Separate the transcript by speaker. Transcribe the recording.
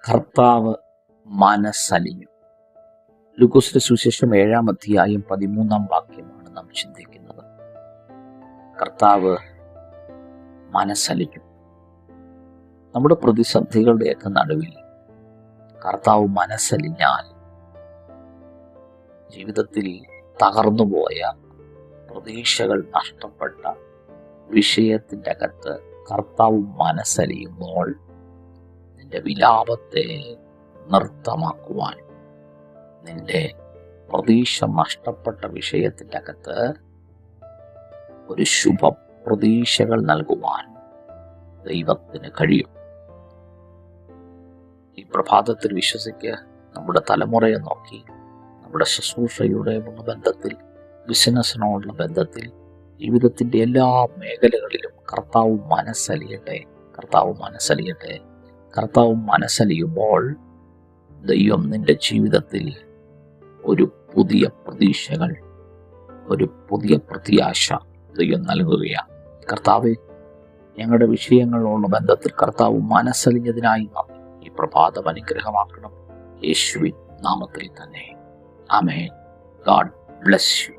Speaker 1: കർത്താവ് മനസ്സലിഞ്ഞു. ലൂക്കോസിന്റെ സുവിശേഷം 7-ാം അധ്യായം 13-ാം വാക്യമാണ് നാം ചിന്തിക്കുന്നത്. കർത്താവ് മനസ്സലിഞ്ഞു. നമ്മുടെ പ്രതിസന്ധികളുടെയൊക്കെ നടുവിൽ കർത്താവ് മനസ്സലിഞ്ഞാൽ ജീവിതത്തിൽ തകർന്നുപോയ, പ്രതീക്ഷകൾ നഷ്ടപ്പെട്ട വിഷയത്തിൻ്റെ അകത്ത് കർത്താവ് മനസ്സലിയുമ്പോൾ നിന്റെ വിലാപത്തെ നൃത്തമാക്കുവാൻ, നിന്റെ പ്രതീക്ഷ നഷ്ടപ്പെട്ട വിഷയത്തിൻ്റെ അകത്ത് ഒരു ശുഭ പ്രതീക്ഷകൾ നൽകുവാൻ ദൈവത്തിന് കഴിയും. ഈ പ്രഭാതത്തിൽ വിശ്വസിക്കുക. നമ്മുടെ തലമുറയെ നോക്കി, നമ്മുടെ ശുശ്രൂഷയുടെ ബന്ധത്തിൽ, ബിസിനസ്സിനോടുള്ള ബന്ധത്തിൽ, ജീവിതത്തിൻ്റെ എല്ലാ മേഖലകളിലും കർത്താവ് മനസ്സലിയട്ടെ. കർത്താവ് മനസ്സലിയട്ടെ. കർത്താവ് മനസ്സലിയുമ്പോൾ ദൈവം നിന്റെ ജീവിതത്തിൽ ഒരു പുതിയ പ്രതീക്ഷകൾ, ഒരു പുതിയ പ്രത്യാശ ദൈവം നൽകുകയാണ്. കർത്താവെ, ഞങ്ങളുടെ വിഷയങ്ങളോടുള്ള ബന്ധത്തിൽ കർത്താവ് മനസ്സലിഞ്ഞതിനായി നന്ദി. ഈ പ്രഭാതം അനുഗ്രഹമാക്കണം, യേശുവിൻ നാമത്തിൽ തന്നെ. ആമേൻ. God bless U.